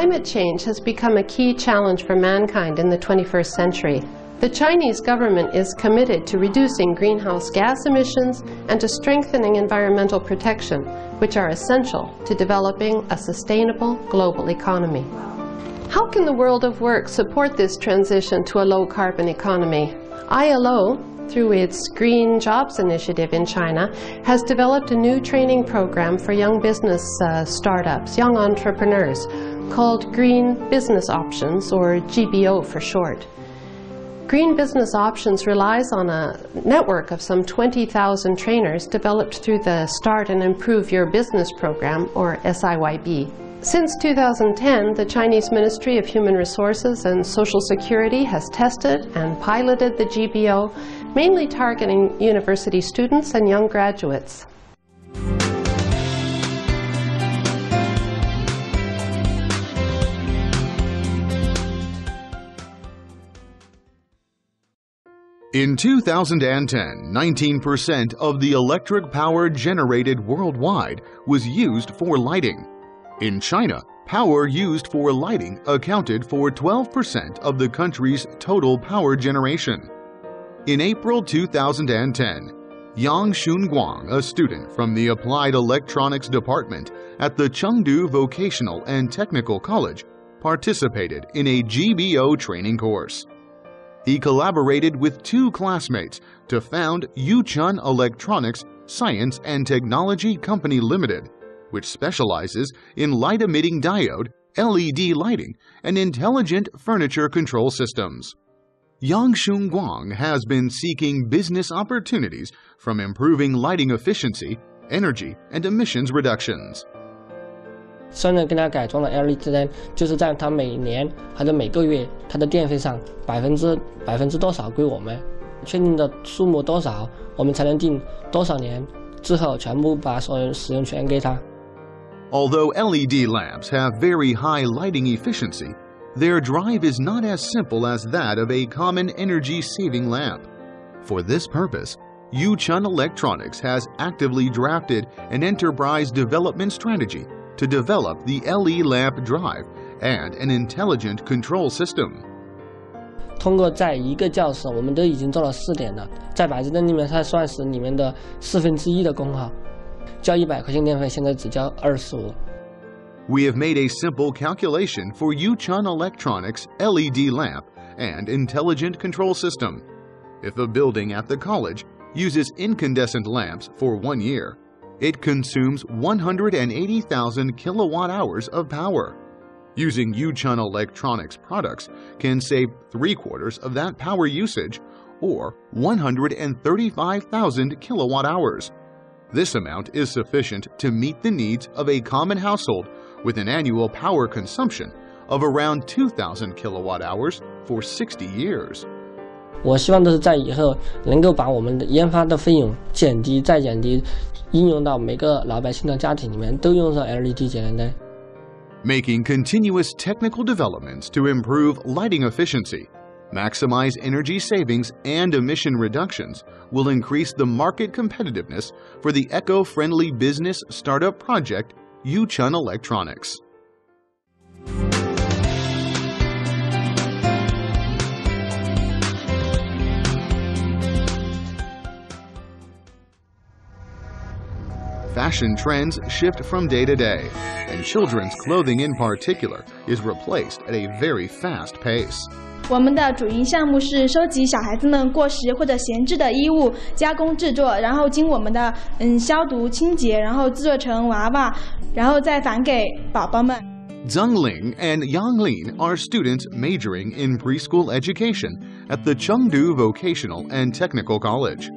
Climate change has become a key challenge for mankind in the 21st century. The Chinese government is committed to reducing greenhouse gas emissions and to strengthening environmental protection, which are essential to developing a sustainable global economy. How can the world of work support this transition to a low-carbon economy? ILO, through its Green Jobs initiative in China, has developed a new training program for young business startups, young entrepreneurs, called Green Business Options, or GBO for short. Green Business Options relies on a network of some 20,000 trainers developed through the Start and Improve Your Business program, or SIYB. Since 2010, the Chinese Ministry of Human Resources and Social Security has tested and piloted the GBO, mainly targeting university students and young graduates. In 2010, 19% of the electric power generated worldwide was used for lighting. In China, power used for lighting accounted for 12% of the country's total power generation. In April 2010, Yang Xunguang, a student from the Applied Electronics Department at the Chengdu Vocational and Technical College, participated in a GBO training course. He collaborated with two classmates to found Yuchun Electronics Science and Technology Company Limited, which specializes in light-emitting diode, LED lighting, and intelligent furniture control systems. Yang Xunguang has been seeking business opportunities from improving lighting efficiency, energy, and emissions reductions. 生人跟他改装的 LED 灯，就是在他每年或者每个月他的电费上百分之多少归我们，确定的数目多少，我们才能定多少年之后全部把所有使用权给他。Although LED lamps have very high lighting efficiency, their drive is not as simple as that of a common energy-saving lamp. For this purpose, Yuchun Electronics has actively drafted an enterprise development strategy to develop the LED lamp drive and an intelligent control system. 通过在一个教室，我们都已经做了4点了，在百日灯里面，它算是里面的1/4的功耗，交100块钱电费，现在只交25。We have made a simple calculation for Yuchun Electronics LED lamp and intelligent control system. If a building at the college uses incandescent lamps for 1 year, it consumes 180,000 kilowatt-hours of power. Using Yuchun Electronics products can save 3/4 of that power usage, or 135,000 kilowatt-hours. This amount is sufficient to meet the needs of a common household with an annual power consumption of around 2,000 kilowatt-hours for 60 years. 我希望的是在以后能够把我们的研发的费用减低再减低，应用到每个老百姓的家庭里面都用上 LED 节能灯。Making continuous technical developments to improve lighting efficiency, maximize energy savings, and emission reductions will increase the market competitiveness for the eco-friendly business startup project Yuchun Electronics. Fashion trends shift from day to day, and children's clothing in particular is replaced at a very fast pace. 我们的主营项目是收集小孩子们过时或者闲置的衣物，加工制作，然后经我们的消毒清洁，然后制作成娃娃，然后再返给宝宝们。Zhang Ling and Yang Lin are students majoring in preschool education at the Chengdu Vocational and Technical College.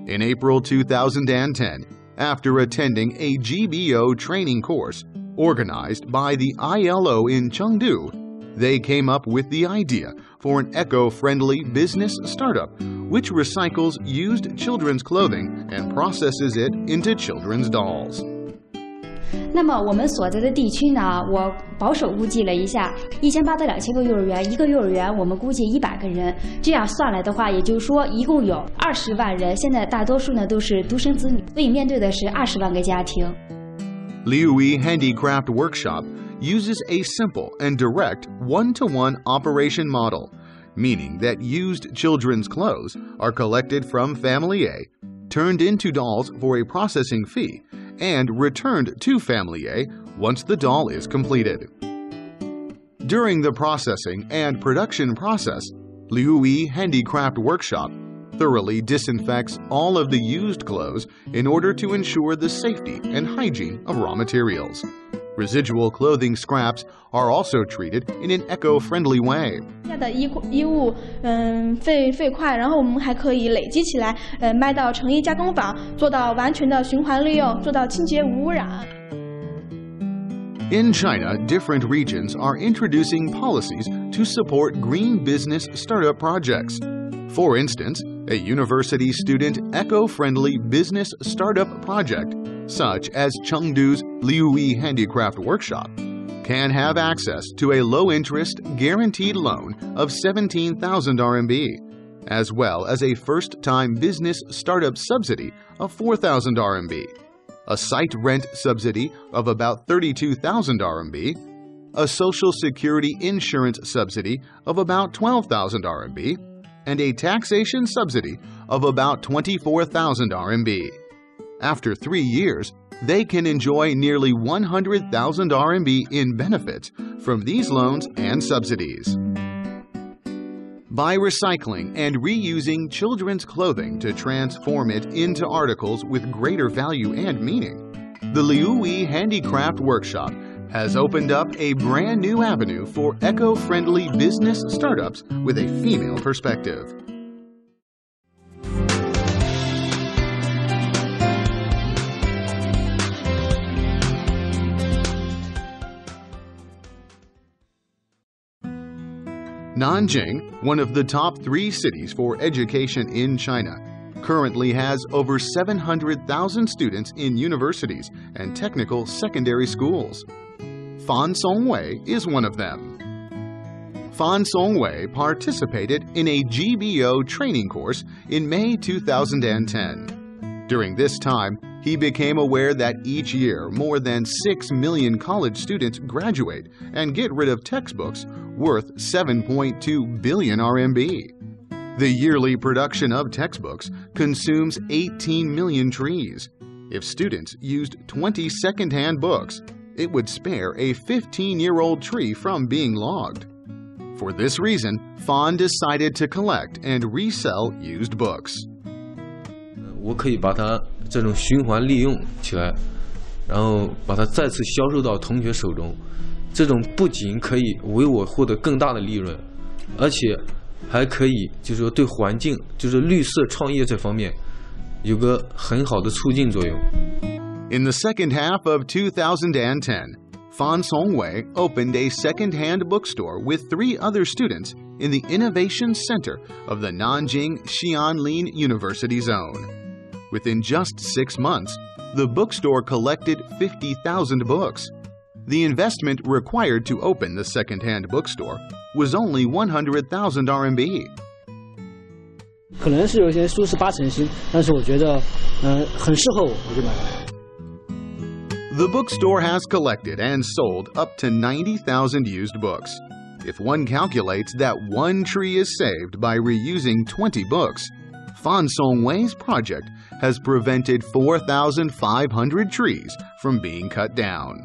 In April 2010, after attending a GBO training course organized by the ILO in Chengdu, they came up with the idea for an eco-friendly business startup which recycles used children's clothing and processes it into children's dolls. 那么我们所在的地区呢，我保守估计了一下，1800到2000个幼儿园，一个幼儿园我们估计100个人，这样算来的话，也就是说一共有20万人，现在大多数呢都是独生子女，所以面对的是20万个家庭。Liuyi Handicraft Workshop uses a simple and direct one-to-one operation model, meaning that used children's clothes are collected from Family A, turned into dolls for a processing fee, and returned to Family A once the doll is completed. During the processing and production process, Liuyi Handicraft Workshop thoroughly disinfects all of the used clothes in order to ensure the safety and hygiene of raw materials. Residual clothing scraps are also treated in an eco-friendly way. 的衣物废块，然后我们还可以累积起来，卖到成衣加工坊，做到完全的循环利用，做到清洁无污染。 In China, different regions are introducing policies to support green business startup projects. For instance, a university student eco-friendly business startup project, such as Chengdu's Liuyi Handicraft Workshop, can have access to a low-interest guaranteed loan of 17,000 RMB, as well as a first-time business startup subsidy of 4,000 RMB, a site rent subsidy of about 32,000 RMB, a social security insurance subsidy of about 12,000 RMB, and a taxation subsidy of about 24,000 RMB. After 3 years, they can enjoy nearly 100,000 RMB in benefits from these loans and subsidies. By recycling and reusing children's clothing to transform it into articles with greater value and meaning, the Liuyi Handicraft Workshop has opened up a brand new avenue for eco-friendly business startups with a female perspective. Nanjing, one of the top 3 cities for education in China, currently has over 700,000 students in universities and technical secondary schools. Fan Songwei is one of them. Fan Songwei participated in a GBO training course in May 2010. During this time, he became aware that each year more than 6 million college students graduate and get rid of textbooks worth 7.2 billion RMB. The yearly production of textbooks consumes 18 million trees. If students used 20 second-hand books, it would spare a 15-year-old tree from being logged. For this reason, Fan decided to collect and resell used books. 我可以把它这种循环利用起来，然后把它再次销售到同学手中。这种不仅可以为我获得更大的利润，而且还可以就是说对环境，就是绿色创业这方面有个很好的促进作用。In the second half of 2010, Fan Songwei opened a second-hand bookstore with 3 other students in the Innovation Center of the Nanjing Xianlin University Zone. Within just 6 months, the bookstore collected 50,000 books. The investment required to open the second-hand bookstore was only 100,000 RMB. 可能是有些书是8成新，但是我觉得很适合我，我就买了。 The bookstore has collected and sold up to 90,000 used books. If one calculates that 1 tree is saved by reusing 20 books, Fan Songwei's project has prevented 4,500 trees from being cut down.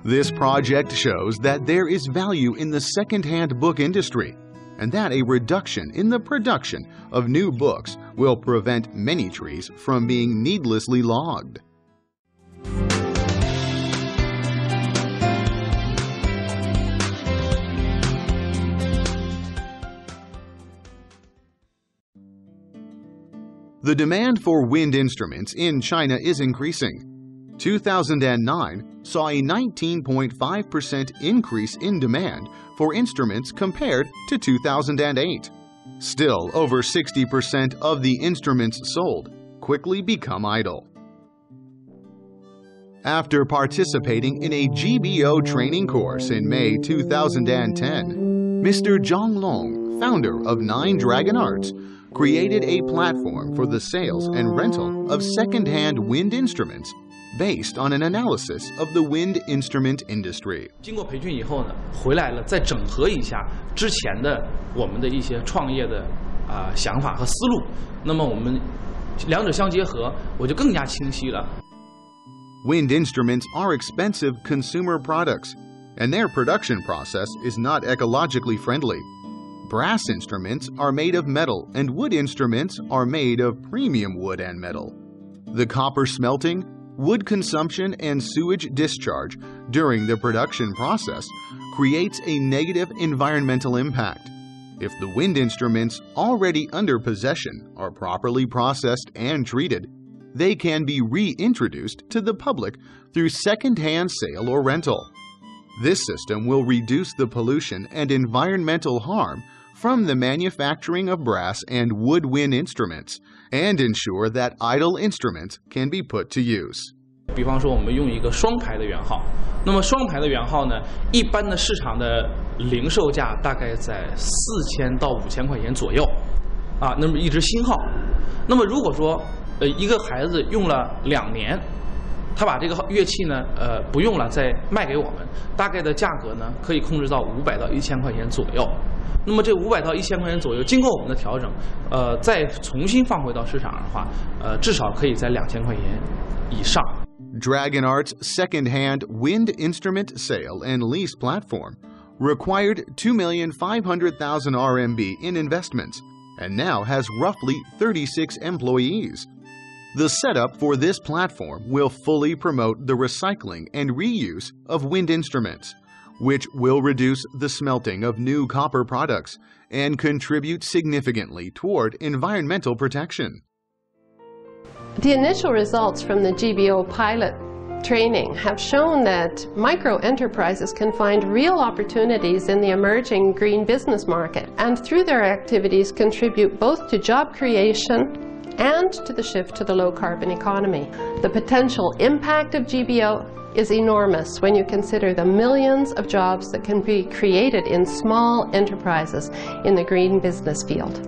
This project shows that there is value in the second-hand book industry, and that a reduction in the production of new books will prevent many trees from being needlessly logged. The demand for wind instruments in China is increasing. 2009 saw a 19.5% increase in demand for instruments compared to 2008. Still, over 60% of the instruments sold quickly become idle. After participating in a GBO training course in May 2010, Mr. Zhang Long, founder of 9 Dragon Arts, created a platform for the sales and rental of second-hand wind instruments based on an analysis of the wind instrument industry. 经过培训以后呢，回来了再整合一下之前的我们的一些创业的想法和思路，那么我们两者相结合，我就更加清晰了。Wind instruments are expensive consumer products, and their production process is not ecologically friendly. Brass instruments are made of metal, and wood instruments are made of premium wood and metal. The copper smelting, wood consumption, and sewage discharge during the production process creates a negative environmental impact. If the wind instruments already under possession are properly processed and treated, they can be reintroduced to the public through second-hand sale or rental. This system will reduce the pollution and environmental harm from the manufacturing of brass and wood wind instruments and ensure that idle instruments can be put to use. 比方说我们用一个双排的圆号，那么双排的圆号呢，一般的市场的零售价大概在4000到5000块钱左右，那么一只新号。那么如果说一个孩子用了2年，他把这个乐器呢不用了再卖给我们，大概的价格呢可以控制到500到1000块钱左右。那么这500到1000块钱左右，经过我们的调整，再重新放回到市场上的话，至少可以在2000块钱以上。Dragon Art's second-hand wind instrument sale and lease platform required 2,500,000 RMB in investments and now has roughly 36 employees. The setup for this platform will fully promote the recycling and reuse of wind instruments, which will reduce the smelting of new copper products and contribute significantly toward environmental protection. The initial results from the GBO pilot training have shown that micro-enterprises can find real opportunities in the emerging green business market and through their activities contribute both to job creation and to the shift to the low-carbon economy. The potential impact of GBO is enormous when you consider the millions of jobs that can be created in small enterprises in the green business field.